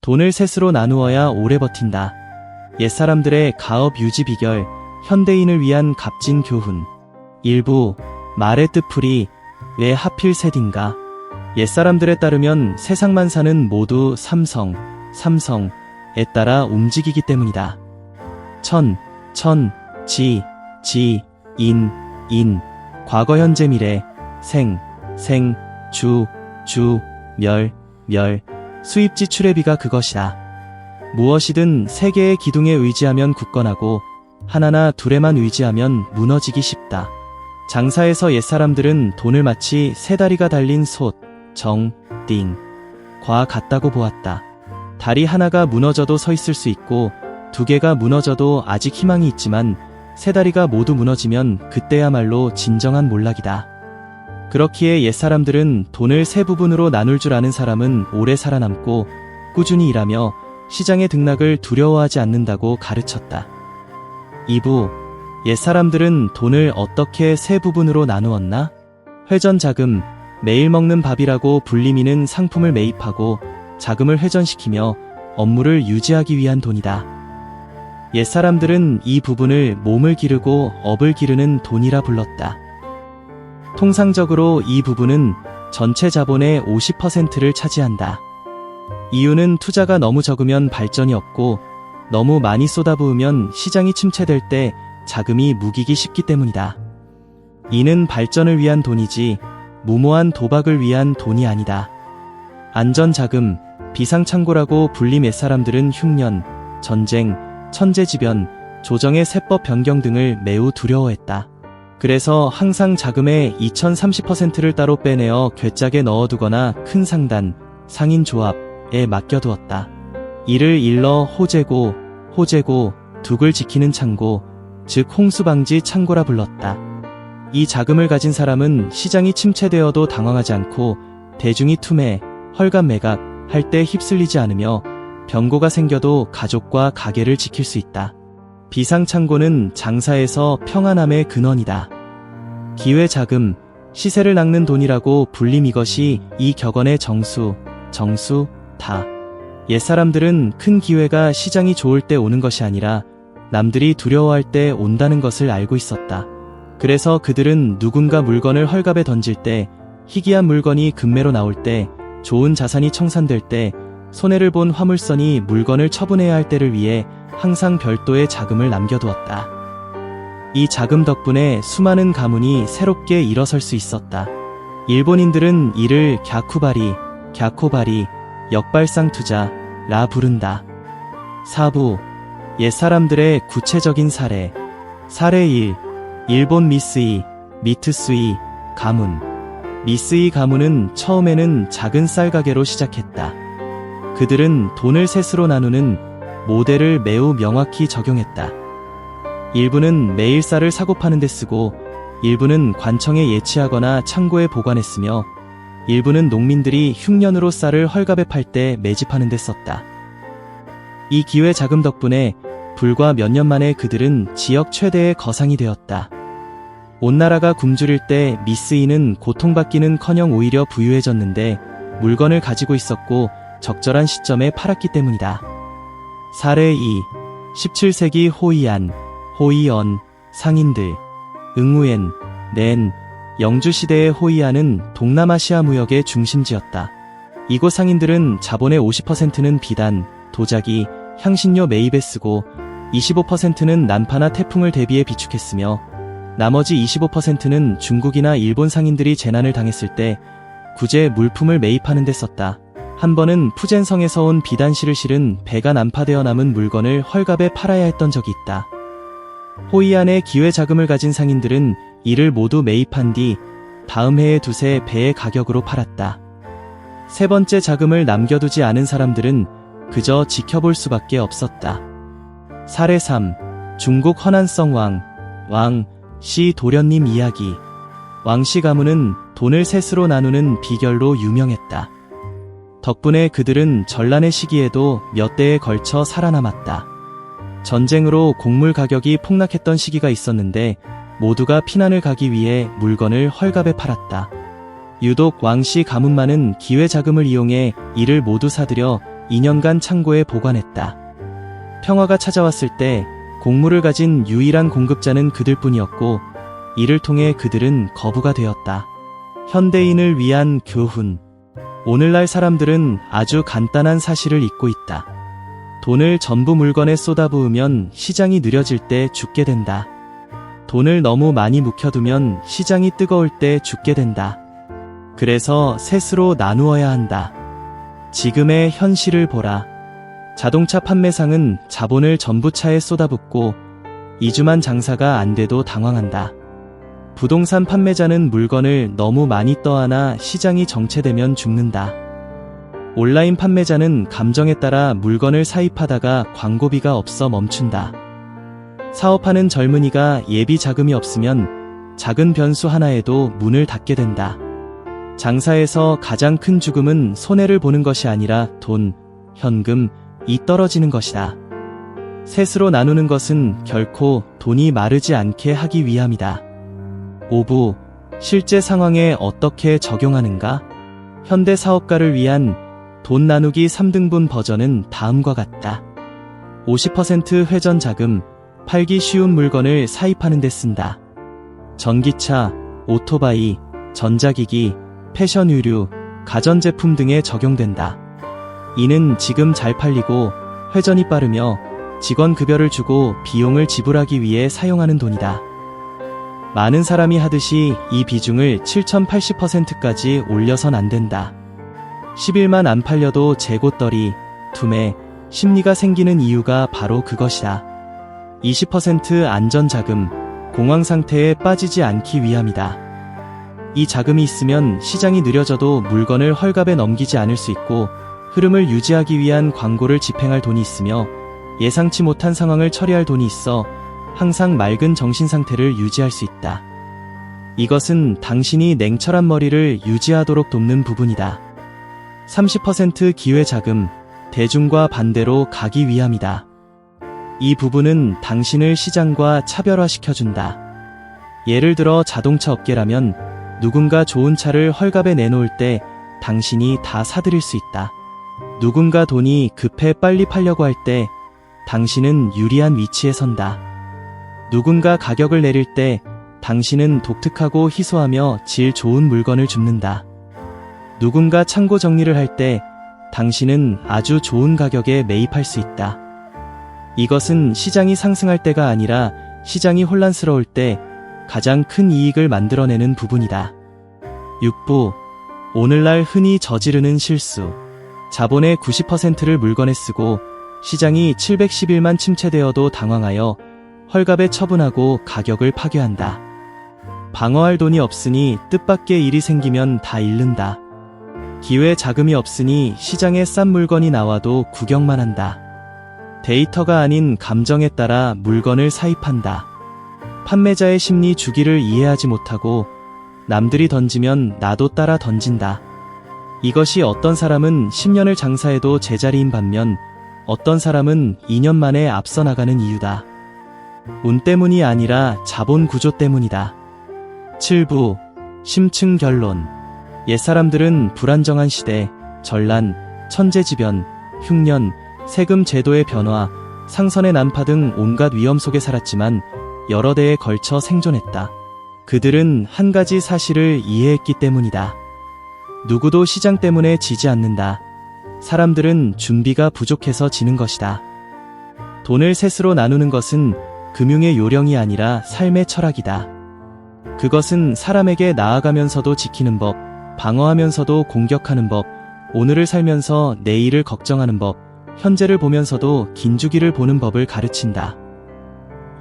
돈을 셋으로 나누어야 오래 버틴다. 옛사람들의 가업 유지 비결, 현대인을 위한 값진 교훈. 일부, 말의 뜻풀이 왜 하필 셋인가? 옛사람들에 따르면 세상 만사는 모두 삼성에 따라 움직이기 때문이다. 천, 지, 인, 과거 현재 미래, 생, 주, 멸, 수입 지출의 비가 그것이다. 무엇이든 세 개의 기둥에 의지하면 굳건하고 하나나 둘에만 의지하면 무너지기 쉽다. 장사에서 옛사람들은 돈을 마치 세 다리가 달린 솥, 과 같다고 보았다. 다리 하나가 무너져도 서 있을 수 있고 두 개가 무너져도 아직 희망이 있지만 세 다리가 모두 무너지면 그때야말로 진정한 몰락이다. 그렇기에 옛사람들은 돈을 세 부분으로 나눌 줄 아는 사람은 오래 살아남고 꾸준히 일하며 시장의 등락을 두려워하지 않는다고 가르쳤다. 2부, 옛사람들은 돈을 어떻게 세 부분으로 나누었나? 회전자금, 매일 먹는 밥이라고 불리미는 상품을 매입하고 자금을 회전시키며 업무를 유지하기 위한 돈이다. 옛사람들은 이 부분을 몸을 기르고 업을 기르는 돈이라 불렀다. 통상적으로 이 부분은 전체 자본의 50%를 차지한다. 이유는 투자가 너무 적으면 발전이 없고 너무 많이 쏟아부으면 시장이 침체될 때 자금이 묵이기 쉽기 때문이다. 이는 발전을 위한 돈이지 무모한 도박을 위한 돈이 아니다. 안전자금, 비상창고라고 불림 옛사람들은 흉년, 전쟁, 천재지변, 조정의 세법 변경 등을 매우 두려워했다. 그래서 항상 자금의 2030%를 따로 빼내어 괴짝에 넣어두거나 큰 상단, 상인조합에 맡겨두었다. 이를 일러 호재고, 둑을 지키는 창고, 즉 홍수방지 창고라 불렀다. 이 자금을 가진 사람은 시장이 침체되어도 당황하지 않고 대중이 투매, 헐값 매각 할 때 휩쓸리지 않으며 병고가 생겨도 가족과 가게를 지킬 수 있다. 비상창고는 장사에서 평안함의 근원이다. 기회자금, 시세를 낚는 돈이라고 불림 이것이 이 격언의 정수다. 옛사람들은 큰 기회가 시장이 좋을 때 오는 것이 아니라 남들이 두려워할 때 온다는 것을 알고 있었다. 그래서 그들은 누군가 물건을 헐값에 던질 때, 희귀한 물건이 금매로 나올 때, 좋은 자산이 청산될 때, 손해를 본 화물선이 물건을 처분해야 할 때를 위해 항상 별도의 자금을 남겨두었다. 이 자금 덕분에 수많은 가문이 새롭게 일어설 수 있었다. 일본인들은 이를 갸코바리, 역발상투자라 부른다. 4부, 옛사람들의 구체적인 사례. 사례 1. 일본 미쓰이 가문. 미쓰이 가문은 처음에는 작은 쌀 가게로 시작했다. 그들은 돈을 셋으로 나누는 모델을 매우 명확히 적용했다. 일부는 매일 쌀을 사고 파는 데 쓰고, 일부는 관청에 예치하거나 창고에 보관했으며, 일부는 농민들이 흉년으로 쌀을 헐값에 팔 때 매집하는 데 썼다. 이 기회 자금 덕분에 불과 몇 년 만에 그들은 지역 최대의 거상이 되었다. 온 나라가 굶주릴 때 미쓰이는 고통받기는커녕 오히려 부유해졌는데 물건을 가지고 있었고 적절한 시점에 팔았기 때문이다. 사례 2. 17세기 호이언 상인들. 응우엔, 영주시대의 호이안은 동남아시아 무역의 중심지였다. 이곳 상인들은 자본의 50%는 비단, 도자기, 향신료 매입에 쓰고 25%는 난파나 태풍을 대비해 비축했으며 나머지 25%는 중국이나 일본 상인들이 재난을 당했을 때 구제 물품을 매입하는 데 썼다. 한 번은 푸젠성에서 온 비단실을 실은 배가 난파되어 남은 물건을 헐값에 팔아야 했던 적이 있다. 호이안의 기회자금을 가진 상인들은 이를 모두 매입한 뒤 다음 해에 두세 배의 가격으로 팔았다. 세 번째 자금을 남겨두지 않은 사람들은 그저 지켜볼 수밖에 없었다. 사례 3. 중국 허난성 왕씨 도련님 이야기. 왕씨 가문은 돈을 셋으로 나누는 비결로 유명했다. 덕분에 그들은 전란의 시기에도 몇 대에 걸쳐 살아남았다. 전쟁으로 곡물 가격이 폭락했던 시기가 있었는데 모두가 피난을 가기 위해 물건을 헐값에 팔았다. 유독 왕씨 가문만은 기회자금을 이용해 이를 모두 사들여 2년간 창고에 보관했다. 평화가 찾아왔을 때 곡물을 가진 유일한 공급자는 그들뿐이었고 이를 통해 그들은 거부가 되었다. 현대인을 위한 교훈. 오늘날 사람들은 아주 간단한 사실을 잊고 있다. 돈을 전부 물건에 쏟아부으면 시장이 느려질 때 죽게 된다. 돈을 너무 많이 묵혀두면 시장이 뜨거울 때 죽게 된다. 그래서 셋으로 나누어야 한다. 지금의 현실을 보라. 자동차 판매상은 자본을 전부 차에 쏟아붓고 2주만 장사가 안 돼도 당황한다. 부동산 판매자는 물건을 너무 많이 떠안아 시장이 정체되면 죽는다. 온라인 판매자는 감정에 따라 물건을 사입하다가 광고비가 없어 멈춘다. 사업하는 젊은이가 예비 자금이 없으면 작은 변수 하나에도 문을 닫게 된다. 장사에서 가장 큰 죽음은 손해를 보는 것이 아니라 돈, 현금이 떨어지는 것이다. 셋으로 나누는 것은 결코 돈이 마르지 않게 하기 위함이다. 5부, 실제 상황에 어떻게 적용하는가? 현대 사업가를 위한 돈 나누기 3등분 버전은 다음과 같다. 50% 회전 자금, 팔기 쉬운 물건을 사입하는 데 쓴다. 전기차, 오토바이, 전자기기, 패션 의류, 가전제품 등에 적용된다. 이는 지금 잘 팔리고 회전이 빠르며 직원 급여를 주고 비용을 지불하기 위해 사용하는 돈이다. 많은 사람이 하듯이 이 비중을 7080%까지 올려선 안 된다. 10일만 안 팔려도 재고떨이, 투매, 심리가 생기는 이유가 바로 그것이다. 20% 안전자금, 공황 상태에 빠지지 않기 위함이다. 이 자금이 있으면 시장이 느려져도 물건을 헐값에 넘기지 않을 수 있고 흐름을 유지하기 위한 광고를 집행할 돈이 있으며 예상치 못한 상황을 처리할 돈이 있어 항상 맑은 정신 상태를 유지할 수 있다. 이것은 당신이 냉철한 머리를 유지하도록 돕는 부분이다. 30% 기회 자금, 대중과 반대로 가기 위함이다. 이 부분은 당신을 시장과 차별화시켜준다. 예를 들어 자동차 업계라면 누군가 좋은 차를 헐값에 내놓을 때 당신이 다 사들일 수 있다. 누군가 돈이 급해 빨리 팔려고 할 때 당신은 유리한 위치에 선다. 누군가 가격을 내릴 때 당신은 독특하고 희소하며 질 좋은 물건을 줍는다. 누군가 창고 정리를 할 때 당신은 아주 좋은 가격에 매입할 수 있다. 이것은 시장이 상승할 때가 아니라 시장이 혼란스러울 때 가장 큰 이익을 만들어내는 부분이다. 6부, 오늘날 흔히 저지르는 실수. 자본의 90%를 물건에 쓰고 시장이 711만 침체되어도 당황하여 헐값에 처분하고 가격을 파괴한다. 방어할 돈이 없으니 뜻밖의 일이 생기면 다 잃는다. 기회 자금이 없으니 시장에 싼 물건이 나와도 구경만 한다. 데이터가 아닌 감정에 따라 물건을 사입한다. 판매자의 심리 주기를 이해하지 못하고 남들이 던지면 나도 따라 던진다. 이것이 어떤 사람은 10년을 장사해도 제자리인 반면 어떤 사람은 2년 만에 앞서 나가는 이유다. 운 때문이 아니라 자본 구조 때문이다. 7부, 심층 결론. 옛사람들은 불안정한 시대, 전란, 천재지변, 흉년, 세금 제도의 변화, 상선의 난파 등 온갖 위험 속에 살았지만 여러 대에 걸쳐 생존했다. 그들은 한 가지 사실을 이해했기 때문이다. 누구도 시장 때문에 지지 않는다. 사람들은 준비가 부족해서 지는 것이다. 돈을 셋으로 나누는 것은 금융의 요령이 아니라 삶의 철학이다. 그것은 사람에게 나아가면서도 지키는 법, 방어하면서도 공격하는 법, 오늘을 살면서 내일을 걱정하는 법, 현재를 보면서도 긴주기를 보는 법을 가르친다.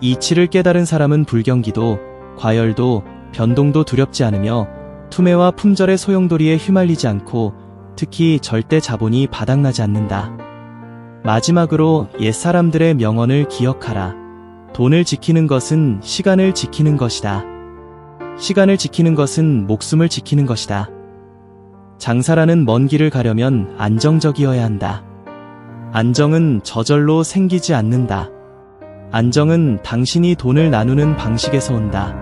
이치를 깨달은 사람은 불경기도, 과열도, 변동도 두렵지 않으며 투매와 품절의 소용돌이에 휘말리지 않고 특히 절대 자본이 바닥나지 않는다. 마지막으로 옛사람들의 명언을 기억하라. 돈을 지키는 것은 시간을 지키는 것이다. 시간을 지키는 것은 목숨을 지키는 것이다. 장사라는 먼 길을 가려면 안정적이어야 한다. 안정은 저절로 생기지 않는다. 안정은 당신이 돈을 나누는 방식에서 온다.